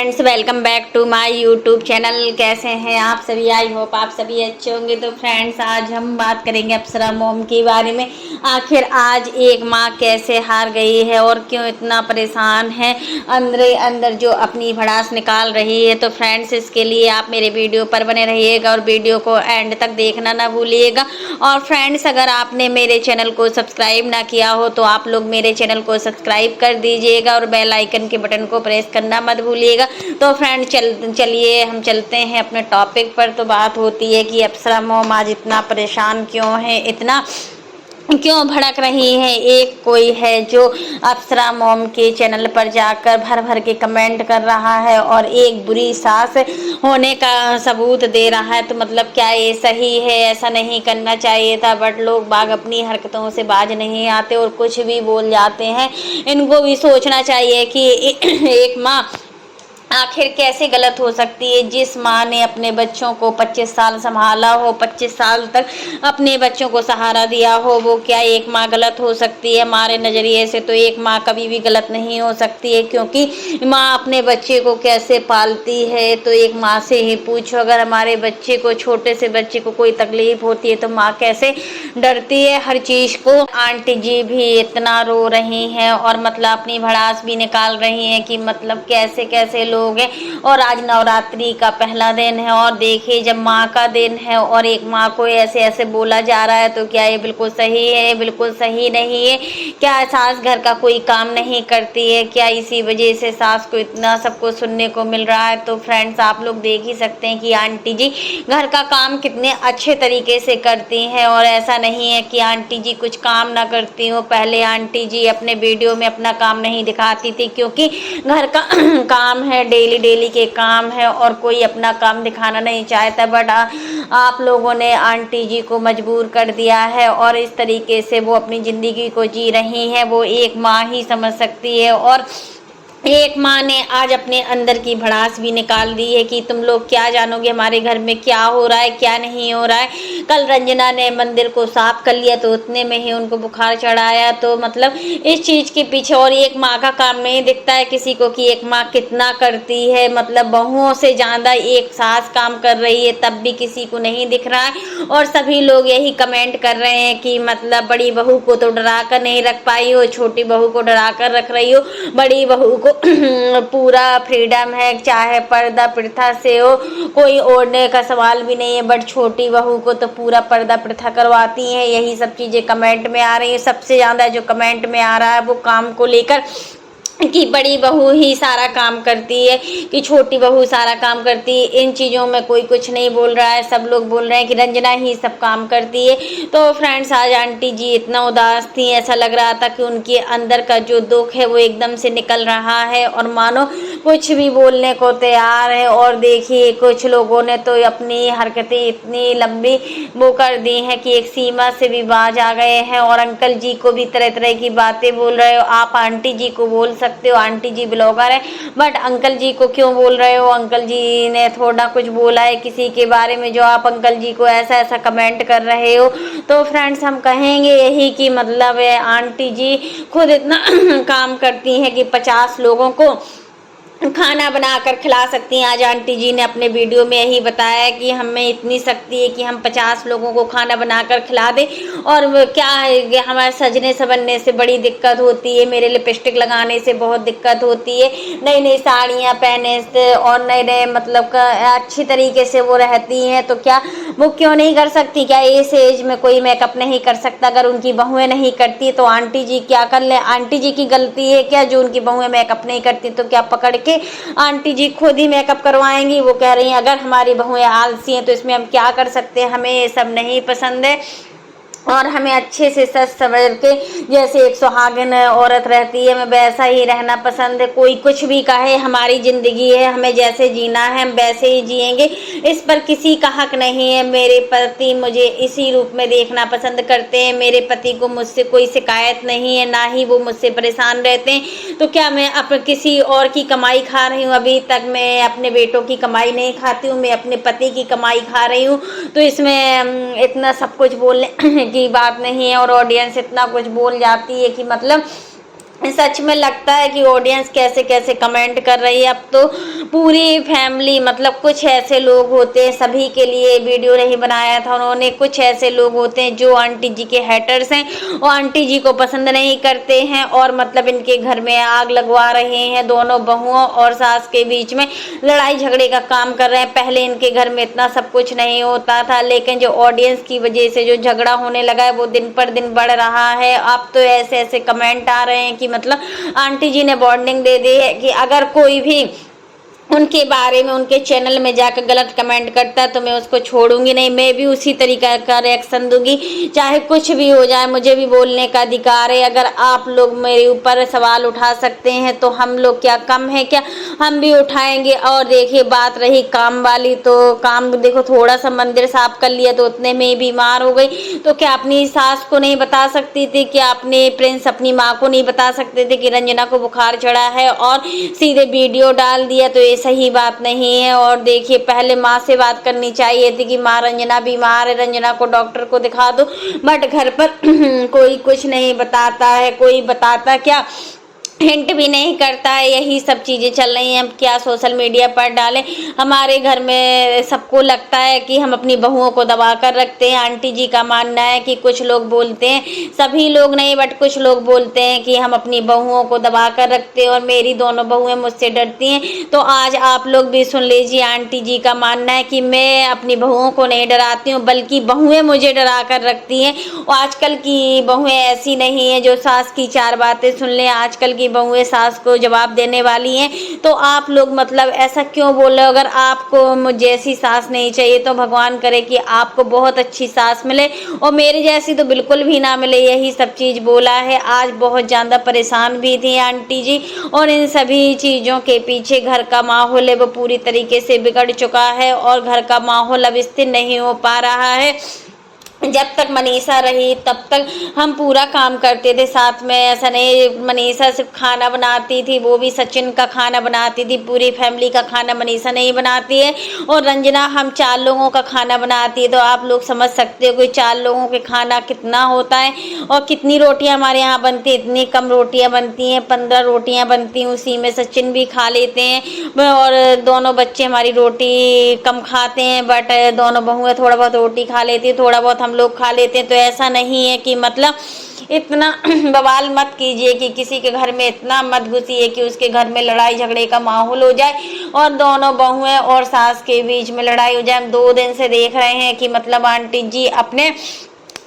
Friends, welcome back to my YouTube channel. कैसे हैं आप सभी? आई होप आप सभी अच्छे होंगे। तो फ्रेंड्स, आज हम बात करेंगे अप्सरा मॉम के बारे में। आखिर आज एक माँ कैसे हार गई है और क्यों इतना परेशान है, अंदर अंदर जो अपनी भड़ास निकाल रही है। तो फ्रेंड्स, इसके लिए आप मेरे वीडियो पर बने रहिएगा और वीडियो को एंड तक देखना ना भूलिएगा। और फ्रेंड्स, अगर आपने मेरे चैनल को सब्सक्राइब ना किया हो तो आप लोग मेरे चैनल को सब्सक्राइब कर दीजिएगा और बेल आइकन के बटन को प्रेस करना मत भूलिएगा। तो फ्रेंड, चलिए हम चलते हैं अपने टॉपिक पर। तो बात होती है कि अप्सरा मॉम आज इतना परेशान क्यों है, इतना क्यों भड़क रही है। एक कोई है जो अप्सरा मॉम के चैनल पर जाकर भर भर के कमेंट कर रहा है और एक बुरी सास होने का सबूत दे रहा है। तो मतलब क्या ये सही है? ऐसा नहीं करना चाहिए था, बट लोग बाग अपनी हरकतों से बाज नहीं आते और कुछ भी बोल जाते हैं। इनको भी सोचना चाहिए कि एक माँ आखिर कैसे गलत हो सकती है। जिस माँ ने अपने बच्चों को 25 साल संभाला हो, 25 साल तक अपने बच्चों को सहारा दिया हो, वो क्या एक माँ गलत हो सकती है? हमारे नज़रिए से तो एक माँ कभी भी गलत नहीं हो सकती है, क्योंकि माँ अपने बच्चे को कैसे पालती है। तो एक माँ से ही पूछो, अगर हमारे बच्चे को, छोटे से बच्चे को कोई तकलीफ होती है तो माँ कैसे डरती है हर चीज़ को। आंटी जी भी इतना रो रही हैं और मतलब अपनी भड़ास भी निकाल रही हैं कि मतलब कैसे कैसे लोग हैं। और आज नवरात्रि का पहला दिन है और देखिए, जब माँ का दिन है और एक माँ को ऐसे ऐसे बोला जा रहा है, तो क्या ये बिल्कुल सही है? बिल्कुल सही नहीं है। क्या सास घर का कोई काम नहीं करती है? क्या इसी वजह से सास को इतना सबको सुनने को मिल रहा है? तो फ्रेंड्स, आप लोग देख ही सकते हैं कि आंटी जी घर का काम कितने अच्छे तरीके से करती हैं। और ऐसा नहीं है कि आंटी जी कुछ काम ना करती हो। पहले आंटी जी अपने वीडियो में अपना काम नहीं दिखाती थी, क्योंकि घर का काम है, डेली के काम है और कोई अपना काम दिखाना नहीं चाहता। बट आप लोगों ने आंटी जी को मजबूर कर दिया है और इस तरीके से वो अपनी ज़िंदगी को जी रही हैं। वो एक माँ ही समझ सकती है। और एक माँ ने आज अपने अंदर की भड़ास भी निकाल दी है कि तुम लोग क्या जानोगे हमारे घर में क्या हो रहा है, क्या नहीं हो रहा है। कल रंजना ने मंदिर को साफ कर लिया तो उतने में ही उनको बुखार चढ़ाया। तो मतलब इस चीज़ के पीछे और एक माँ का काम नहीं दिखता है किसी को कि एक माँ कितना करती है। मतलब बहुओं से ज़्यादा एक सास काम कर रही है, तब भी किसी को नहीं दिख रहा है। और सभी लोग यही कमेंट कर रहे हैं कि मतलब बड़ी बहू को तो डरा कर नहीं रख पाई हो, छोटी बहू को डरा कर रख रही हो। बड़ी बहू को पूरा फ्रीडम है, चाहे पर्दा प्रथा से हो, कोई ओढ़ने का सवाल भी नहीं है, बट छोटी बहू को तो पूरा पर्दा प्रथा करवाती हैं। यही सब चीज़ें कमेंट में आ रही हैं। सबसे ज़्यादा जो कमेंट में आ रहा है वो काम को लेकर कि बड़ी बहू ही सारा काम करती है, कि छोटी बहू सारा काम करती है। इन चीज़ों में कोई कुछ नहीं बोल रहा है। सब लोग बोल रहे हैं कि रंजना ही सब काम करती है। तो फ्रेंड्स, आज आंटी जी इतना उदास थी, ऐसा लग रहा था कि उनके अंदर का जो दुख है वो एकदम से निकल रहा है और मानो कुछ भी बोलने को तैयार है। और देखिए, कुछ लोगों ने तो अपनी हरकतें इतनी लंबी वो कर दी हैं कि एक सीमा से भी बाज आ गए हैं और अंकल जी को भी तरह तरह की बातें बोल रहे हो। आप आंटी जी को बोल सकते हो, आंटी जी ब्लॉगर है, बट अंकल जी को क्यों बोल रहे हो? अंकल जी ने थोड़ा कुछ बोला है किसी के बारे में जो आप अंकल जी को ऐसा ऐसा कमेंट कर रहे हो? तो फ्रेंड्स, हम कहेंगे यही कि मतलब आंटी जी खुद इतना काम करती हैं कि 50 लोगों को खाना बनाकर खिला सकती हैं। आज आंटी जी ने अपने वीडियो में यही बताया कि हमें इतनी शक्ति है कि हम 50 लोगों को खाना बनाकर खिला दें। और क्या है, हमारे सजने संवरने से बड़ी दिक्कत होती है, मेरे लिपस्टिक लगाने से बहुत दिक्कत होती है, नई नई साड़ियाँ पहने से और नए नए मतलब अच्छी तरीके से वो रहती हैं। तो क्या वो क्यों नहीं कर सकती? क्या इस एज में कोई मेकअप नहीं कर सकता? अगर उनकी बहुएं नहीं करती तो आंटी जी क्या कर ले? आंटी जी की गलती है क्या जो उनकी बहुएं मेकअप नहीं करती? तो क्या पकड़ के आंटी जी खुद ही मेकअप करवाएंगी? वो कह रही हैं अगर हमारी बहुएं आलसी हैं तो इसमें हम क्या कर सकते हैं, हमें ये सब नहीं पसंद है और हमें अच्छे से सज संवर के जैसे एक सुहागिन औरत रहती है, हमें वैसा ही रहना पसंद है। कोई कुछ भी कहे, हमारी ज़िंदगी है, हमें जैसे जीना है हम वैसे ही जिएंगे, इस पर किसी का हक नहीं है। मेरे पति मुझे इसी रूप में देखना पसंद करते हैं, मेरे पति को मुझसे कोई शिकायत नहीं है, ना ही वो मुझसे परेशान रहते हैं। तो क्या मैं किसी और की कमाई खा रही हूँ? अभी तक मैं अपने बेटों की कमाई नहीं खाती हूँ, मैं अपने पति की कमाई खा रही हूँ। तो इसमें इतना सब कुछ बोलने की बात नहीं है और ऑडियंस इतना कुछ बोल जाती है कि मतलब सच में लगता है कि ऑडियंस कैसे कैसे कमेंट कर रही है। अब तो पूरी फैमिली मतलब कुछ ऐसे लोग होते हैं, सभी के लिए वीडियो नहीं बनाया था उन्होंने। कुछ ऐसे लोग होते हैं जो आंटी जी के हैटर्स हैं और आंटी जी को पसंद नहीं करते हैं और मतलब इनके घर में आग लगवा रहे हैं, दोनों बहुओं और सास के बीच में लड़ाई झगड़े का काम कर रहे हैं। पहले इनके घर में इतना सब कुछ नहीं होता था, लेकिन जो ऑडियंस की वजह से जो झगड़ा होने लगा है वो दिन पर दिन बढ़ रहा है। अब तो ऐसे ऐसे कमेंट आ रहे हैं कि मतलब आंटी जी ने वार्निंग दे दी है कि अगर कोई भी उनके बारे में उनके चैनल में जाकर गलत कमेंट करता है तो मैं उसको छोड़ूंगी नहीं, मैं भी उसी तरीका का रिएक्शन दूंगी, चाहे कुछ भी हो जाए। मुझे भी बोलने का अधिकार है। अगर आप लोग मेरे ऊपर सवाल उठा सकते हैं तो हम लोग क्या कम है क्या, हम भी उठाएंगे। और देखिए बात रही काम वाली, तो काम देखो थोड़ा सा मंदिर साफ कर लिया तो उतने में ही बीमार हो गई। तो क्या अपनी सास को नहीं बता सकती थी, क्या अपने प्रिंस अपनी माँ को नहीं बता सकते थे कि रंजना को बुखार चढ़ा है और सीधे वीडियो डाल दिया? तो ये सही बात नहीं है। और देखिए पहले माँ से बात करनी चाहिए थी कि माँ रंजना बीमार है, रंजना को डॉक्टर को दिखा दो, बट घर पर कोई कुछ नहीं बताता है। कोई बताता क्या, हिंट भी नहीं करता है। यही सब चीज़ें चल रही हैं। हम क्या सोशल मीडिया पर डालें? हमारे घर में सबको लगता है कि हम अपनी बहुओं को दबा कर रखते हैं। आंटी जी का मानना है कि कुछ लोग बोलते हैं, सभी लोग नहीं बट कुछ लोग बोलते हैं कि हम अपनी बहुओं को दबा कर रखते हैं और मेरी दोनों बहुएं मुझसे डरती हैं। तो आज आप लोग भी सुन लीजिए, आंटी जी का मानना है कि मैं अपनी बहुओं को नहीं डराती हूँ बल्कि बहुएं मुझे डरा कर रखती हैं। और आजकल की बहुएं ऐसी नहीं है जो सास की चार बातें सुन लें। आजकल की बहुएं सास को जवाब देने वाली हैं। तो आप लोग मतलब ऐसा क्यों बोल रहे हो? अगर आपको मुझ जैसी सास नहीं चाहिए तो भगवान करे कि आपको बहुत अच्छी सास मिले और मेरी जैसी तो बिल्कुल भी ना मिले, यही सब चीज़ बोला है। आज बहुत ज़्यादा परेशान भी थी आंटी जी और इन सभी चीज़ों के पीछे घर का माहौल है वो पूरी तरीके से बिगड़ चुका है और घर का माहौल अब स्थिर नहीं हो पा रहा है। जब तक मनीषा रही तब तक हम पूरा काम करते थे साथ में। ऐसा नहीं मनीषा सिर्फ खाना बनाती थी, वो भी सचिन का खाना बनाती थी, पूरी फैमिली का खाना मनीषा नहीं बनाती है। और रंजना हम 4 लोगों का खाना बनाती है। तो आप लोग समझ सकते हो कि 4 लोगों के खाना कितना होता है और कितनी रोटियां हमारे यहाँ बनती है। इतनी कम रोटियां बनती हैं, 15 रोटियां बनती हैं, उसी में सचिन भी खा लेते हैं। और दोनों बच्चे हमारी रोटी कम खाते हैं बट दोनों बहुएं थोड़ा बहुत रोटी खा लेती है, थोड़ा बहुत हम लोग खा लेते हैं। तो ऐसा नहीं है कि मतलब इतना बवाल मत कीजिए कि किसी के घर में इतना मत घुसिए कि उसके घर में लड़ाई झगड़े का माहौल हो जाए और दोनों बहुएं और सास के बीच में लड़ाई हो जाए। हम 2 दिन से देख रहे हैं कि मतलब आंटी जी अपने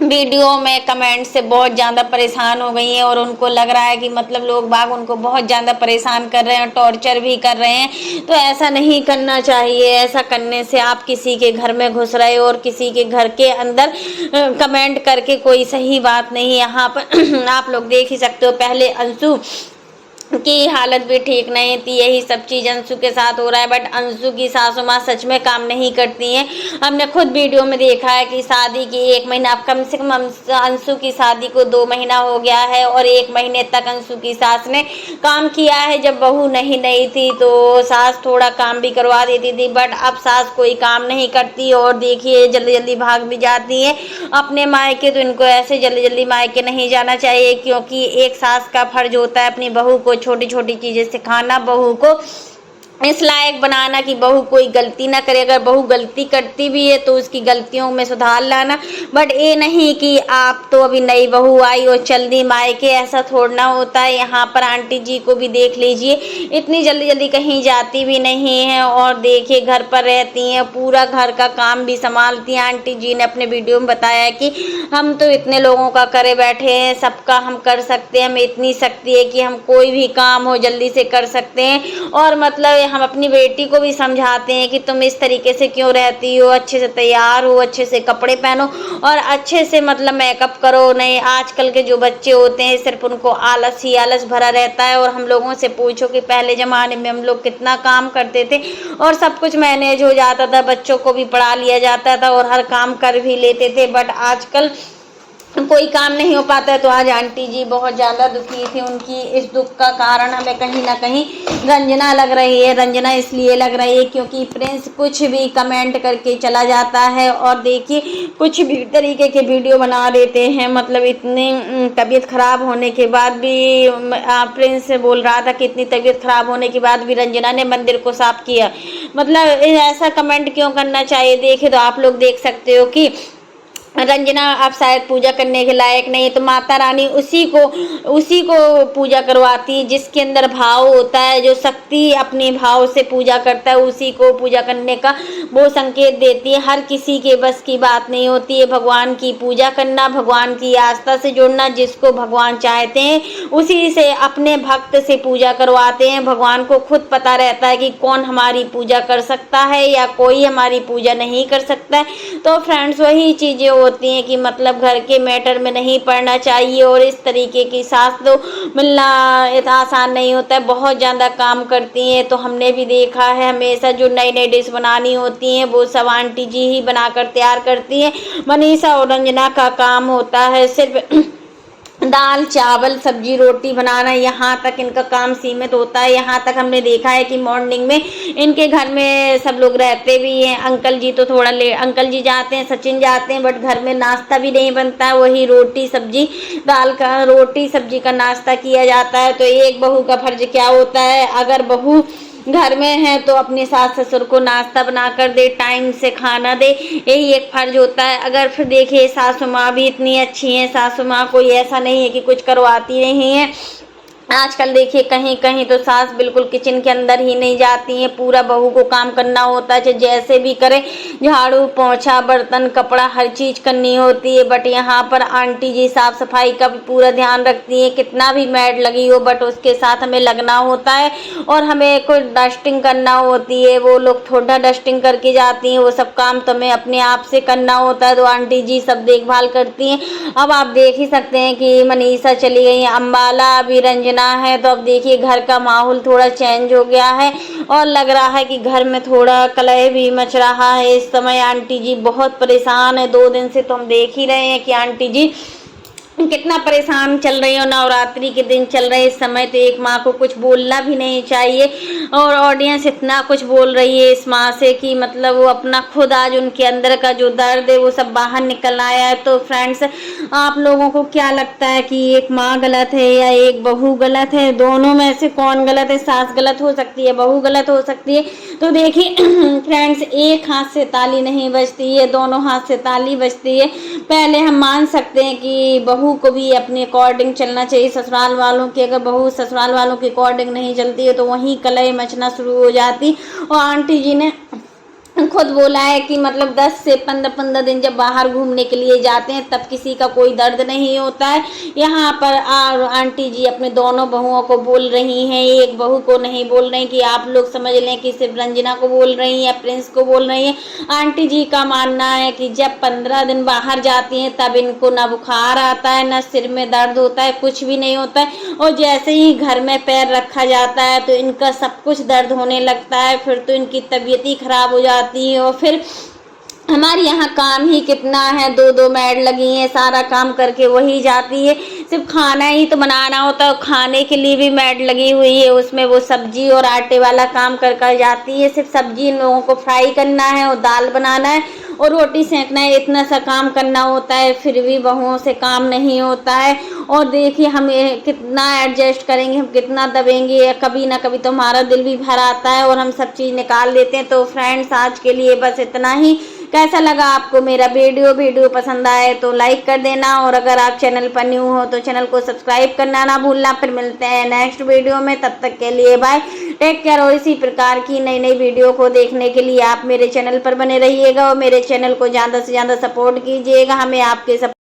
वीडियो में कमेंट से बहुत ज़्यादा परेशान हो गई हैं और उनको लग रहा है कि मतलब लोग बाग उनको बहुत ज़्यादा परेशान कर रहे हैं, टॉर्चर भी कर रहे हैं। तो ऐसा नहीं करना चाहिए। ऐसा करने से आप किसी के घर में घुस रहे हो और किसी के घर के अंदर कमेंट करके कोई सही बात नहीं। यहाँ पर आप लोग देख ही सकते हो, पहले अंशु की हालत भी ठीक नहीं थी, यही सब चीज़ अंशु के साथ हो रहा है। बट अंशु की सासू माँ सच में काम नहीं करती हैं। हमने खुद वीडियो में देखा है कि शादी की 1 महीना, अब कम से कम अंशु की शादी को 2 महीना हो गया है और 1 महीने तक अंशु की सास ने काम किया है। जब बहू नहीं थी तो सास थोड़ा काम भी करवा देती थी बट अब सास कोई काम नहीं करती और देखिए जल्दी जल्दी भाग भी जाती है अपने मायके। तो इनको ऐसे जल्दी जल्दी मायके नहीं जाना चाहिए, क्योंकि एक सास का फर्ज होता है अपनी बहू को छोटी छोटी चीजें सिखाना, बहू को इस लायक बनाना कि बहू कोई गलती ना करे। अगर बहू गलती करती भी है तो उसकी गलतियों में सुधार लाना, बट ये नहीं कि आप तो अभी नई बहू आई और चल दी मायके, ऐसा थोड़ना होता है। यहाँ पर आंटी जी को भी देख लीजिए, इतनी जल्दी जल्दी कहीं जाती भी नहीं है और देखिए घर पर रहती हैं, पूरा घर का काम भी संभालती हैं। आंटी जी ने अपने वीडियो में बताया कि हम तो इतने लोगों का करे बैठे हैं, सबका हम कर सकते हैं, हमें इतनी शक्ति है कि हम कोई भी काम हो जल्दी से कर सकते हैं। और मतलब हम अपनी बेटी को भी समझाते हैं कि तुम इस तरीके से क्यों रहती हो, अच्छे से तैयार हो, अच्छे से कपड़े पहनो और अच्छे से मतलब मेकअप करो। नहीं आजकल के जो बच्चे होते हैं सिर्फ उनको आलस ही आलस भरा रहता है। और हम लोगों से पूछो कि पहले ज़माने में हम लोग कितना काम करते थे और सब कुछ मैनेज हो जाता था, बच्चों को भी पढ़ा लिया जाता था और हर काम कर भी लेते थे। बट आजकल कोई काम नहीं हो पाता है। तो आज आंटी जी बहुत ज़्यादा दुखी थी। उनकी इस दुख का कारण हमें कहीं ना कहीं रंजना लग रही है। रंजना इसलिए लग रही है क्योंकि प्रिंस कुछ भी कमेंट करके चला जाता है और देखिए कुछ भी तरीके के वीडियो बना देते हैं। मतलब इतनी तबीयत खराब होने के बाद भी प्रिंस बोल रहा था कि इतनी तबीयत खराब होने के बाद भी रंजना ने मंदिर को साफ किया। मतलब ऐसा कमेंट क्यों करना चाहिए। देखे तो आप लोग देख सकते हो कि रंजना आप शायद पूजा करने के लायक नहीं है, तो माता रानी उसी को पूजा करवाती है जिसके अंदर भाव होता है। जो शक्ति अपने भाव से पूजा करता है उसी को पूजा करने का वो संकेत देती है। हर किसी के बस की बात नहीं होती है भगवान की पूजा करना, भगवान की आस्था से जुड़ना। जिसको भगवान चाहते हैं उसी से अपने भक्त से पूजा करवाते हैं। भगवान को खुद पता रहता है कि कौन हमारी पूजा कर सकता है या कोई हमारी पूजा नहीं कर सकता है। तो फ्रेंड्स वही चीज़ें होती हैं कि मतलब घर के मैटर में नहीं पड़ना चाहिए। और इस तरीके की सास तो मिलना इतना आसान नहीं होता है, बहुत ज़्यादा काम करती हैं। तो हमने भी देखा है हमेशा जो नई नई डिश बनानी होती हैं वो सब आंटी जी ही बनाकर तैयार करती हैं। मनीषा और रंजना का काम होता है सिर्फ दाल चावल सब्जी रोटी बनाना, यहाँ तक इनका काम सीमित होता है। यहाँ तक हमने देखा है कि मॉर्निंग में इनके घर में सब लोग रहते भी हैं। अंकल जी तो थोड़ा लेट, अंकल जी जाते हैं, सचिन जाते हैं, बट घर में नाश्ता भी नहीं बनता है। वही रोटी सब्जी दाल का रोटी सब्जी का नाश्ता किया जाता है। तो एक बहू का फर्ज क्या होता है, अगर बहू घर में है तो अपने सास ससुर को नाश्ता बना कर दे, टाइम से खाना दे, यही एक फर्ज होता है। अगर फिर देखिए सासू माँ भी इतनी अच्छी हैं, सासू माँ कोई ऐसा नहीं है कि कुछ करवाती नहीं है। आजकल देखिए कहीं कहीं तो सास बिल्कुल किचन के अंदर ही नहीं जाती हैं, पूरा बहू को काम करना होता है। जैसे भी करे झाड़ू पोंछा बर्तन कपड़ा हर चीज़ करनी होती है। बट यहाँ पर आंटी जी साफ सफाई का भी पूरा ध्यान रखती हैं। कितना भी मैड लगी हो बट उसके साथ हमें लगना होता है और हमें कोई डस्टिंग करना होती है। वो लोग थोड़ा डस्टिंग करके जाती हैं, वो सब काम तो हमें अपने आप से करना होता है। तो आंटी जी सब देखभाल करती हैं। अब आप देख ही सकते हैं कि मनीषा चली गई है अम्बाला, अभी रंजना है। तो अब देखिए घर का माहौल थोड़ा चेंज हो गया है और लग रहा है कि घर में थोड़ा कलह भी मच रहा है। इस समय आंटी जी बहुत परेशान है। 2 दिन से तो हम देख ही रहे हैं कि आंटी जी कितना परेशान चल रही हो। नवरात्रि के दिन चल रहे इस समय तो एक माँ को कुछ बोलना भी नहीं चाहिए और ऑडियंस इतना कुछ बोल रही है इस माँ से कि मतलब वो अपना खुद आज उनके अंदर का जो दर्द है वो सब बाहर निकल आया है। तो फ्रेंड्स आप लोगों को क्या लगता है कि एक माँ गलत है या एक बहू गलत है? दोनों में से कौन गलत है? सास गलत हो सकती है, बहू गलत हो सकती है। तो देखिए फ्रेंड्स एक हाथ से ताली नहीं बजती है, दोनों हाथ से ताली बजती है। पहले हम मान सकते हैं कि बहू को भी अपने अकॉर्डिंग चलना चाहिए ससुराल वालों की। अगर बहू ससुराल वालों के अकॉर्डिंग नहीं चलती है तो वहीं कलह मचना शुरू हो जाती। और आंटी जी ने खुद बोला है कि मतलब 10 से 15 दिन जब बाहर घूमने के लिए जाते हैं तब किसी का कोई दर्द नहीं होता है। यहाँ पर आंटी जी अपने दोनों बहुओं को बोल रही हैं, एक बहू को नहीं बोल रही कि आप लोग समझ लें कि सिर्फ रंजना को बोल रही हैं या प्रिंस को बोल रही हैं। आंटी जी का मानना है कि जब 15 दिन बाहर जाती हैं तब इनको ना बुखार आता है ना सिर में दर्द होता है, कुछ भी नहीं होता है। और जैसे ही घर में पैर रखा जाता है तो इनका सब कुछ दर्द होने लगता है, फिर तो इनकी तबीयत ही खराब हो जाती है। और फिर हमारे यहाँ काम ही कितना है, 2 मैड लगी हैं, सारा काम करके वही जाती है। सिर्फ खाना ही तो बनाना होता है, खाने के लिए भी मैड लगी हुई है, उसमें वो सब्जी और आटे वाला काम कर कर जाती है। सिर्फ सब्जी इन लोगों को फ्राई करना है और दाल बनाना है और रोटी सेंकना है, इतना सा काम करना होता है। फिर भी बहुओं से काम नहीं होता है। और देखिए हम कितना एडजस्ट करेंगे, हम कितना दबेंगे, कभी ना कभी तो हमारा दिल भी भर आता है और हम सब चीज़ निकाल देते हैं। तो फ्रेंड्स आज के लिए बस इतना ही। कैसा लगा आपको मेरा वीडियो पसंद आए तो लाइक कर देना और अगर आप चैनल पर न्यू हो तो चैनल को सब्सक्राइब करना ना भूलना। फिर मिलते हैं नेक्स्ट वीडियो में, तब तक के लिए बाय, टेक केयर। और इसी प्रकार की नई नई वीडियो को देखने के लिए आप मेरे चैनल पर बने रहिएगा और मेरे चैनल को ज़्यादा से ज़्यादा सपोर्ट कीजिएगा। हमें आपके